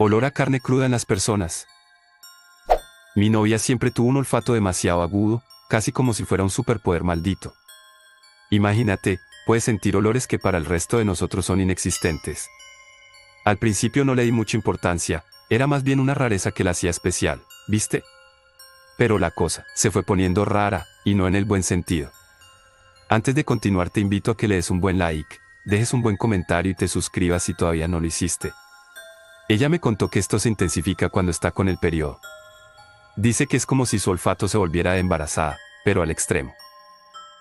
Olor a carne cruda en las personas. Mi novia siempre tuvo un olfato demasiado agudo, casi como si fuera un superpoder maldito. Imagínate, puedes sentir olores que para el resto de nosotros son inexistentes. Al principio no le di mucha importancia, era más bien una rareza que la hacía especial, ¿viste? Pero la cosa se fue poniendo rara, y no en el buen sentido. Antes de continuar te invito a que le des un buen like, dejes un buen comentario y te suscribas si todavía no lo hiciste. Ella me contó que esto se intensifica cuando está con el periodo. Dice que es como si su olfato se volviera de embarazada, pero al extremo.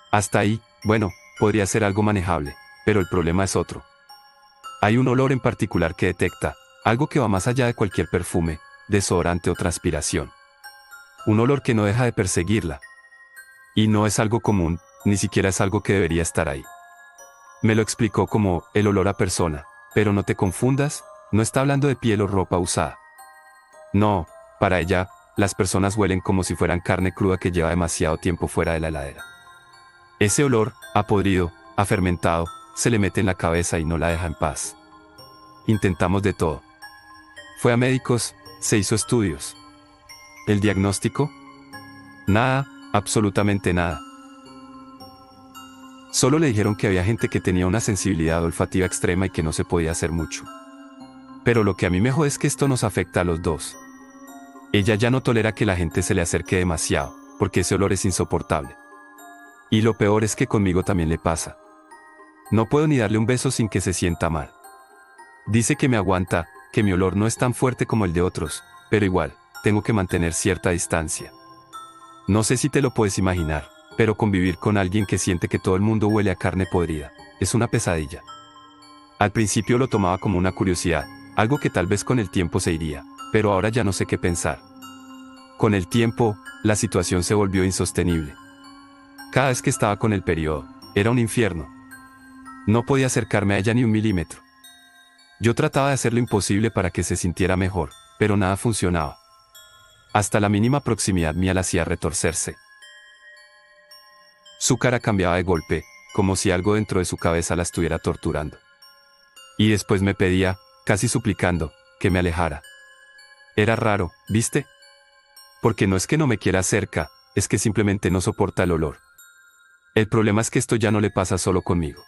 Hasta ahí, bueno, podría ser algo manejable, pero el problema es otro. Hay un olor en particular que detecta, algo que va más allá de cualquier perfume, desodorante o transpiración. Un olor que no deja de perseguirla. Y no es algo común, ni siquiera es algo que debería estar ahí. Me lo explicó como el olor a persona, pero no te confundas, no está hablando de piel o ropa usada. No, para ella, las personas huelen como si fueran carne cruda que lleva demasiado tiempo fuera de la heladera. Ese olor, a podrido, a fermentado, se le mete en la cabeza y no la deja en paz. Intentamos de todo. Fue a médicos, se hizo estudios. ¿El diagnóstico? Nada, absolutamente nada. Solo le dijeron que había gente que tenía una sensibilidad olfativa extrema y que no se podía hacer mucho. Pero lo que a mí me jode es que esto nos afecta a los dos. Ella ya no tolera que la gente se le acerque demasiado, porque ese olor es insoportable. Y lo peor es que conmigo también le pasa. No puedo ni darle un beso sin que se sienta mal. Dice que me aguanta, que mi olor no es tan fuerte como el de otros, pero igual, tengo que mantener cierta distancia. No sé si te lo puedes imaginar, pero convivir con alguien que siente que todo el mundo huele a carne podrida, es una pesadilla. Al principio lo tomaba como una curiosidad, algo que tal vez con el tiempo se iría, pero ahora ya no sé qué pensar. Con el tiempo, la situación se volvió insostenible. Cada vez que estaba con el periodo, era un infierno. No podía acercarme a ella ni un milímetro. Yo trataba de hacer lo imposible para que se sintiera mejor, pero nada funcionaba. Hasta la mínima proximidad mía la hacía retorcerse. Su cara cambiaba de golpe, como si algo dentro de su cabeza la estuviera torturando. Y después me pedía, casi suplicando, que me alejara. Era raro, ¿viste? Porque no es que no me quiera cerca, es que simplemente no soporta el olor. El problema es que esto ya no le pasa solo conmigo.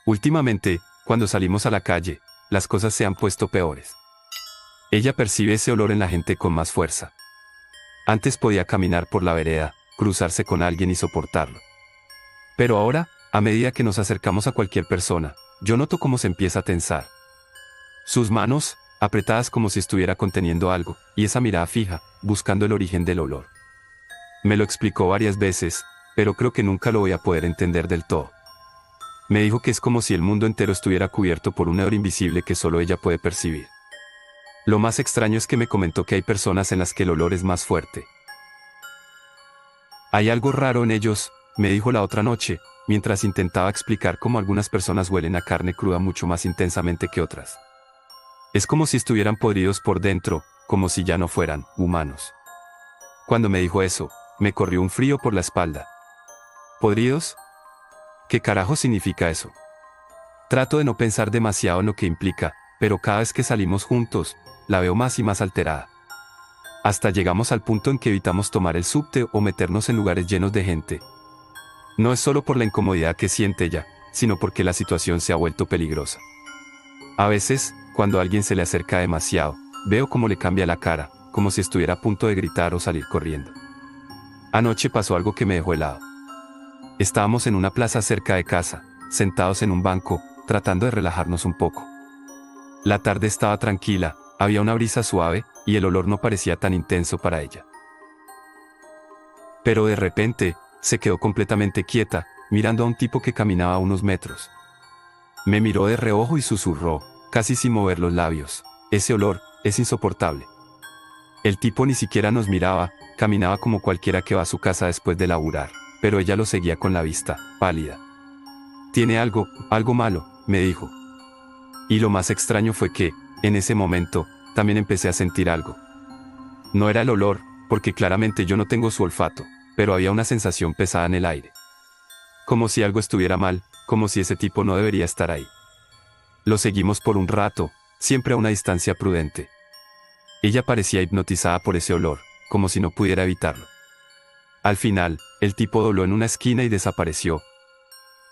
Últimamente, cuando salimos a la calle, las cosas se han puesto peores. Ella percibe ese olor en la gente con más fuerza. Antes podía caminar por la vereda, cruzarse con alguien y soportarlo. Pero ahora, a medida que nos acercamos a cualquier persona, yo noto cómo se empieza a tensar. Sus manos, apretadas como si estuviera conteniendo algo, y esa mirada fija, buscando el origen del olor. Me lo explicó varias veces, pero creo que nunca lo voy a poder entender del todo. Me dijo que es como si el mundo entero estuviera cubierto por un hedor invisible que solo ella puede percibir. Lo más extraño es que me comentó que hay personas en las que el olor es más fuerte. Hay algo raro en ellos, me dijo la otra noche, mientras intentaba explicar cómo algunas personas huelen a carne cruda mucho más intensamente que otras. Es como si estuvieran podridos por dentro, como si ya no fueran humanos. Cuando me dijo eso, me corrió un frío por la espalda. ¿Podridos? ¿Qué carajo significa eso? Trato de no pensar demasiado en lo que implica, pero cada vez que salimos juntos, la veo más y más alterada. Hasta llegamos al punto en que evitamos tomar el subte o meternos en lugares llenos de gente. No es solo por la incomodidad que siente ella, sino porque la situación se ha vuelto peligrosa. A veces, cuando alguien se le acerca demasiado, veo cómo le cambia la cara, como si estuviera a punto de gritar o salir corriendo. Anoche pasó algo que me dejó helado. Estábamos en una plaza cerca de casa, sentados en un banco, tratando de relajarnos un poco. La tarde estaba tranquila, había una brisa suave, y el olor no parecía tan intenso para ella. Pero de repente, se quedó completamente quieta, mirando a un tipo que caminaba a unos metros. Me miró de reojo y susurró, casi sin mover los labios: ese olor, es insoportable. El tipo ni siquiera nos miraba, caminaba como cualquiera que va a su casa después de laburar, pero ella lo seguía con la vista, pálida. Tiene algo malo, me dijo. Y lo más extraño fue que, en ese momento, también empecé a sentir algo. No era el olor, porque claramente yo no tengo su olfato, pero había una sensación pesada en el aire. Como si algo estuviera mal, como si ese tipo no debería estar ahí. Lo seguimos por un rato, siempre a una distancia prudente, Ella parecía hipnotizada por ese olor, como si no pudiera evitarlo. Al final, el tipo dobló en una esquina y desapareció.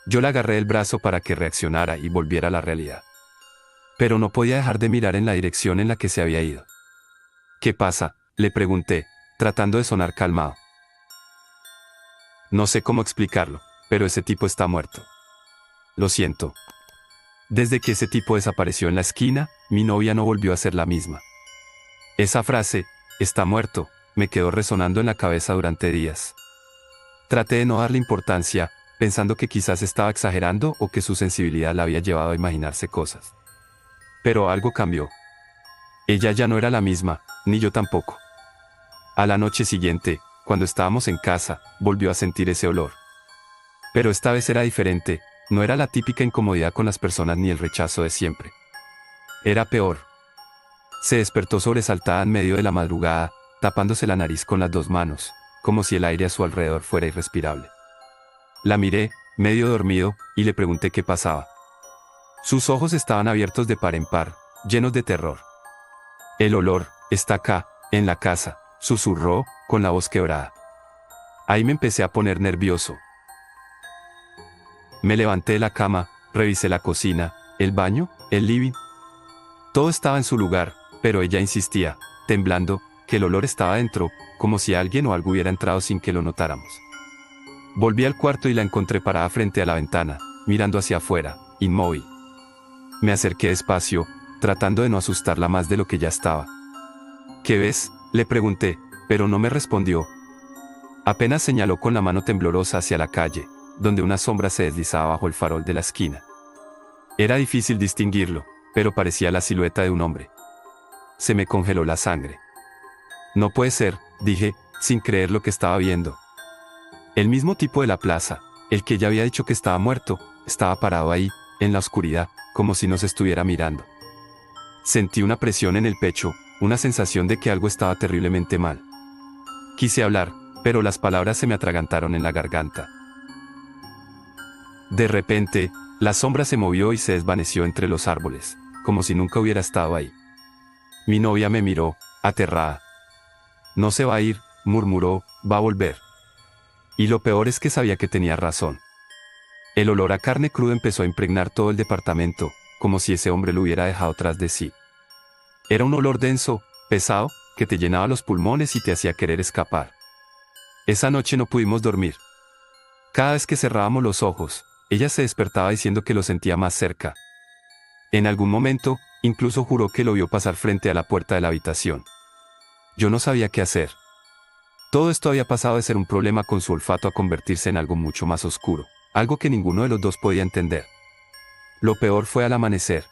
Yo la agarré del brazo para que reaccionara y volviera a la realidad. Pero no podía dejar de mirar en la dirección en la que se había ido. ¿Qué pasa?, le pregunté, tratando de sonar calmado. No sé cómo explicarlo, pero ese tipo está muerto. Lo siento. Desde que ese tipo desapareció en la esquina, mi novia no volvió a ser la misma. Esa frase, está muerto, me quedó resonando en la cabeza durante días. Traté de no darle importancia, pensando que quizás estaba exagerando o que su sensibilidad la había llevado a imaginarse cosas. Pero algo cambió. Ella ya no era la misma, ni yo tampoco. A la noche siguiente, cuando estábamos en casa, volvió a sentir ese olor. Pero esta vez era diferente, no era la típica incomodidad con las personas ni el rechazo de siempre. Era peor. Se despertó sobresaltada en medio de la madrugada, tapándose la nariz con las dos manos, como si el aire a su alrededor fuera irrespirable. La miré, medio dormido, y le pregunté qué pasaba. Sus ojos estaban abiertos de par en par, llenos de terror. El olor, está acá, en la casa, susurró, con la voz quebrada. Ahí me empecé a poner nervioso. Me levanté de la cama, revisé la cocina, el baño, el living. Todo estaba en su lugar, pero ella insistía, temblando, que el olor estaba dentro, como si alguien o algo hubiera entrado sin que lo notáramos. Volví al cuarto y la encontré parada frente a la ventana, mirando hacia afuera, inmóvil. Me acerqué despacio, tratando de no asustarla más de lo que ya estaba. ¿Qué ves?, le pregunté, pero no me respondió. Apenas señaló con la mano temblorosa hacia la calle, donde una sombra se deslizaba bajo el farol de la esquina. Era difícil distinguirlo, pero parecía la silueta de un hombre. Se me congeló la sangre. No puede ser, dije, sin creer lo que estaba viendo. El mismo tipo de la plaza, el que ya había dicho que estaba muerto, estaba parado ahí, en la oscuridad, como si nos estuviera mirando. Sentí una presión en el pecho, una sensación de que algo estaba terriblemente mal. Quise hablar, pero las palabras se me atragantaron en la garganta. De repente, la sombra se movió y se desvaneció entre los árboles, como si nunca hubiera estado ahí. Mi novia me miró, aterrada. No se va a ir, murmuró, va a volver. Y lo peor es que sabía que tenía razón. El olor a carne cruda empezó a impregnar todo el departamento, como si ese hombre lo hubiera dejado tras de sí. Era un olor denso, pesado, que te llenaba los pulmones y te hacía querer escapar. Esa noche no pudimos dormir. Cada vez que cerrábamos los ojos, ella se despertaba diciendo que lo sentía más cerca. En algún momento, incluso juró que lo vio pasar frente a la puerta de la habitación. Yo no sabía qué hacer. Todo esto había pasado de ser un problema con su olfato a convertirse en algo mucho más oscuro, algo que ninguno de los dos podía entender. Lo peor fue al amanecer.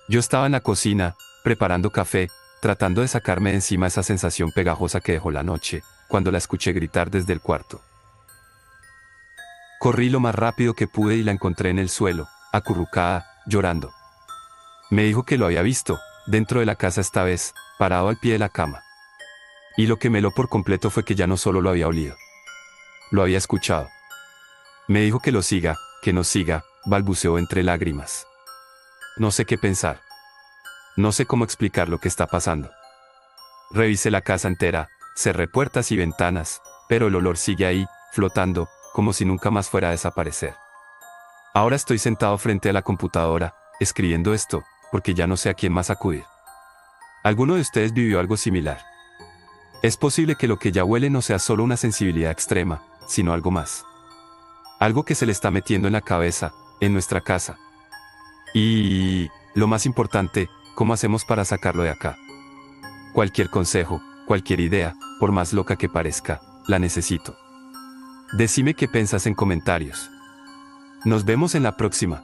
Yo estaba en la cocina, preparando café, tratando de sacarme de encima esa sensación pegajosa que dejó la noche, cuando la escuché gritar desde el cuarto. Corrí lo más rápido que pude y la encontré en el suelo, acurrucada, llorando. Me dijo que lo había visto, dentro de la casa esta vez, parado al pie de la cama. Y lo que me heló por completo fue que ya no solo lo había olido. Lo había escuchado. Me dijo que lo siga, que no siga, balbuceó entre lágrimas. No sé qué pensar. No sé cómo explicar lo que está pasando. Revisé la casa entera, cerré puertas y ventanas, pero el olor sigue ahí, flotando, como si nunca más fuera a desaparecer. Ahora estoy sentado frente a la computadora, escribiendo esto, porque ya no sé a quién más acudir. ¿Alguno de ustedes vivió algo similar? Es posible que lo que ya huele no sea solo una sensibilidad extrema, sino algo más. Algo que se le está metiendo en la cabeza, en nuestra casa. Y, lo más importante, ¿cómo hacemos para sacarlo de acá? Cualquier consejo, cualquier idea, por más loca que parezca, la necesito. Decime qué piensas en comentarios. Nos vemos en la próxima.